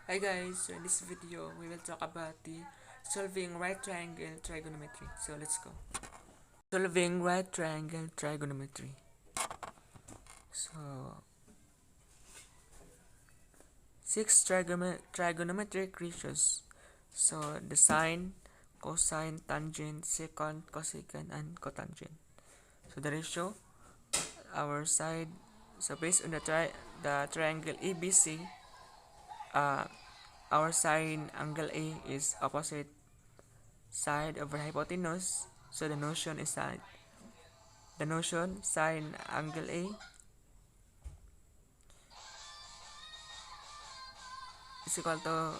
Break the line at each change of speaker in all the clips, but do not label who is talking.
Hi guys, so in this video we will talk about the solving right triangle trigonometry. So let's go. Solving right triangle trigonometry. So six trigonometric ratios. So the sine, cosine, tangent, secant, cosecant, and cotangent. So the ratio, our side. So based on the triangle ABC, uh, our sine angle A is opposite side over hypotenuse. So the notion sine angle A is equal to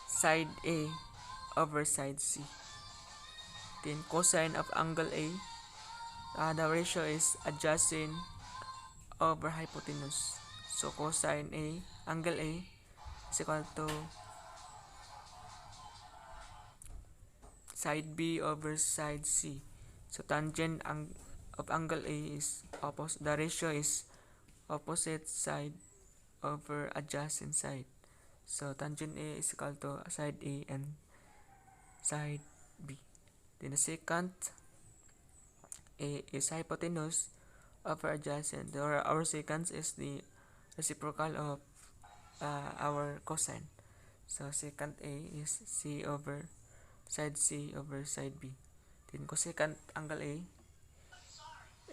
side A over side C. Then cosine of angle A, the ratio is adjacent over hypotenuse. So cosine A, angle A is equal to side B over side C. So tangent of angle A is opposite. The ratio is opposite side over adjacent side. So tangent A is equal to side A and side B. Then the secant A is hypotenuse over adjacent. Our secant is the reciprocal of our cosine. So secant A is C over side C over side B. Then cosecant angle A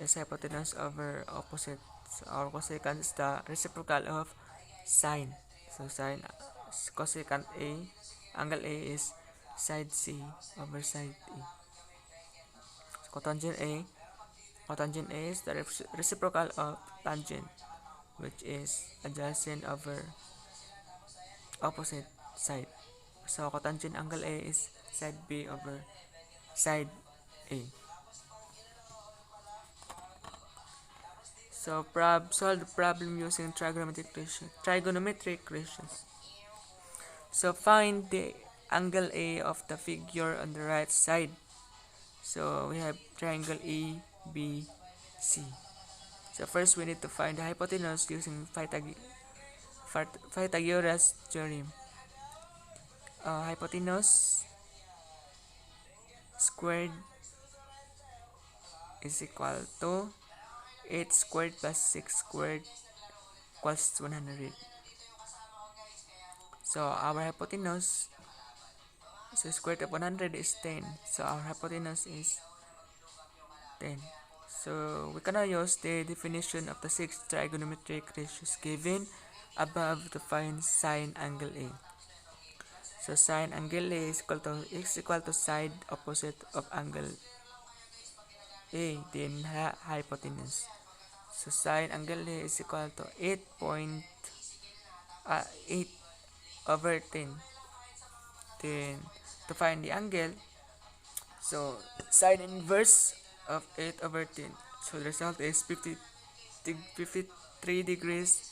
is hypotenuse over opposite. So our cosecant is the reciprocal of sine. So sine cosecant A angle A is side C over side A. So cotangent A is the reciprocal of tangent, which is adjacent over opposite side. So cotangent angle A is side B over side A. So solve the problem using trigonometric ratios. So find the angle A of the figure on the right side. So we have triangle A, B, C. So first we need to find the hypotenuse using Pythagoras theorem. Hypotenuse squared is equal to 8 squared plus 6 squared equals 100. So our hypotenuse, so square root of 100 is 10. So our hypotenuse is 10. So we can now use the definition of the six trigonometric ratios given above to find sine angle A. So sine angle A is equal to side opposite of angle A, then hypotenuse. So sine angle A is equal to 8 over 10. Then to find the angle, so sine inverse of 8 over 10. So the result is 53 degrees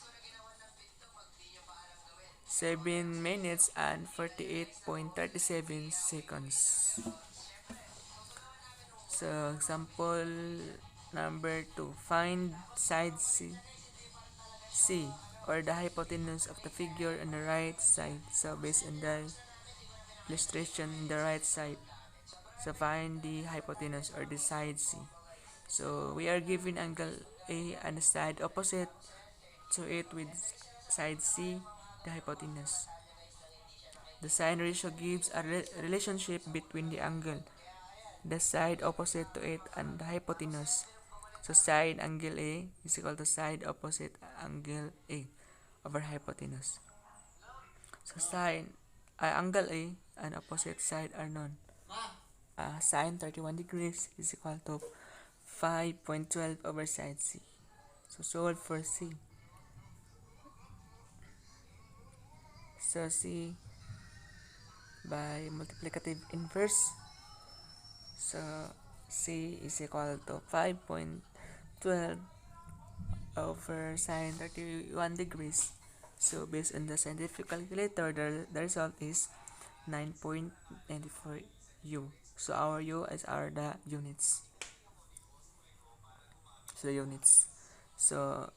7 minutes and 48.37 seconds. So example number 2. Find side C or the hypotenuse of the figure on the right side. So based on the illustration on the right side, so find the hypotenuse or the side C. So we are given angle A and the side opposite to it with side C, the hypotenuse. The sine ratio gives a relationship between the angle, the side opposite to it, and the hypotenuse. So sine angle A is equal to side opposite angle A over hypotenuse. So sine angle A and opposite side are known. Sine 31 degrees is equal to 5.12 over side C. So solve for C. So C by multiplicative inverse. So C is equal to 5.12 over sine 31 degrees. So based on the scientific calculator, the result is 9.94 U. So our U is the units. So the units. So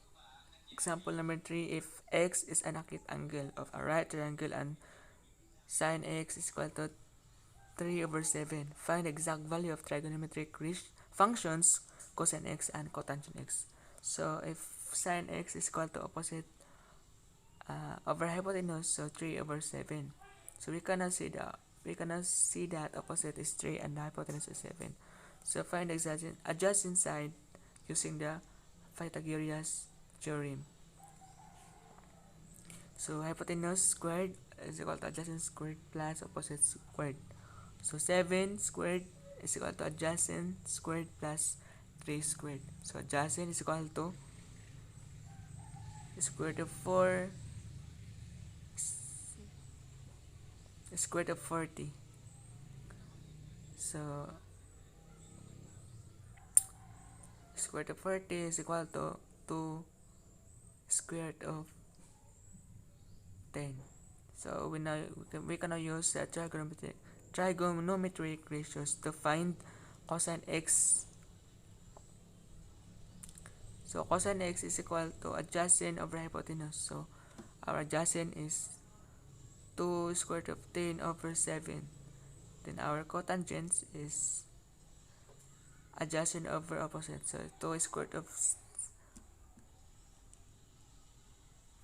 Example number 3, if x is an acute angle of a right triangle and sine x is equal to 3 over 7, find the exact value of trigonometric functions cosine x and cotangent x. So if sine x is equal to opposite over hypotenuse, so 3 over 7. So we cannot see that opposite is 3 and the hypotenuse is 7. So find the adjacent side using the Pythagoras theorem. So hypotenuse squared is equal to adjacent squared plus opposite squared. So 7 squared is equal to adjacent squared plus 3 squared. So adjacent is equal to square root of 4 square root of 40. So square root of 40 is equal to 2 square root of 10. So we can now use the trigonometric ratios to find cosine x. So cosine x is equal to adjacent over hypotenuse. So our adjacent is 2 square root of 10 over 7. Then our cotangent is adjacent over opposite. So 2 square root of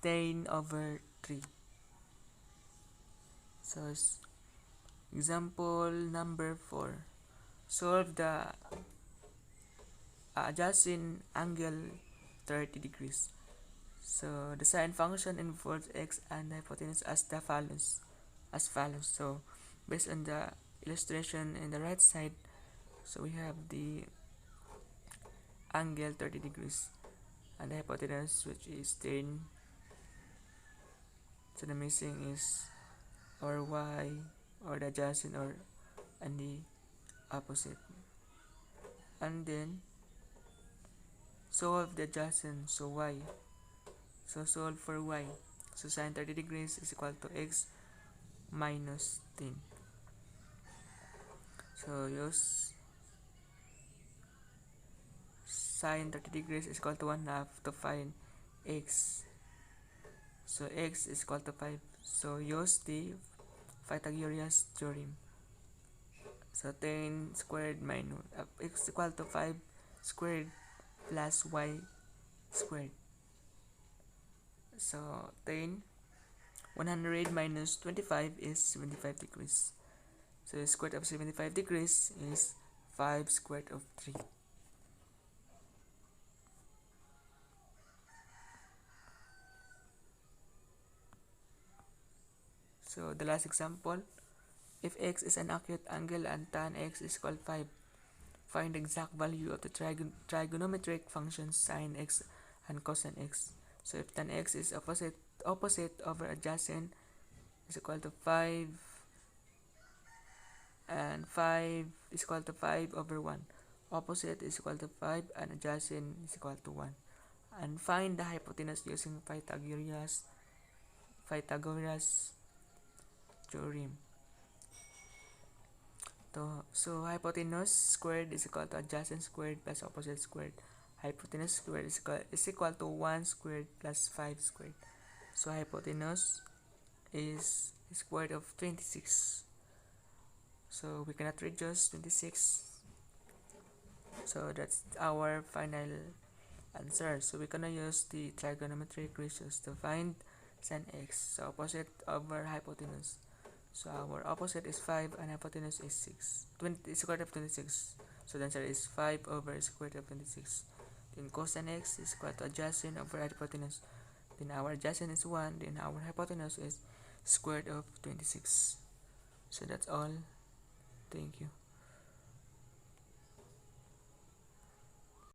10 over 3. So example number 4. Solve the adjacent angle 30 degrees. So the sine function involves x and the hypotenuse as follows. So based on the illustration in the right side, so we have the angle 30 degrees and the hypotenuse, which is 10. So the missing is or y or the adjacent or and the opposite. And then solve the adjacent, so y. So solve for y. So sine 30 degrees is equal to x minus 10. So use sine 30 degrees is equal to 1/2 to find x. So x is equal to 5. So use the Pythagoras theorem. So 10 squared minus x equal to 5 squared plus y squared. So 100 minus 25 is 75 degrees. So the square root of 75 degrees is 5 square root of 3. So the last example, if x is an acute angle and tan x is equal to 5, find the exact value of the trigonometric functions sine x and cosine x. So if tan x is opposite over adjacent is equal to 5, and 5 is equal to 5 over 1. Opposite is equal to 5 and adjacent is equal to 1. And find the hypotenuse using Pythagoras theorem. So hypotenuse squared is equal to adjacent squared plus opposite squared. Hypotenuse squared is equal to 1 squared plus 5 squared. So hypotenuse is square root of 26. So we cannot reduce 26. So that's our final answer. So we gonna use the trigonometric ratios to find sine x. So opposite over hypotenuse. So our opposite is 5 and hypotenuse is 6. Square root of 26. So the answer is 5 over square root of 26. Then cosine x is equal to adjacent over hypotenuse. Then our adjacent is 1. Then our hypotenuse is square root of 26. So that's all. Thank you.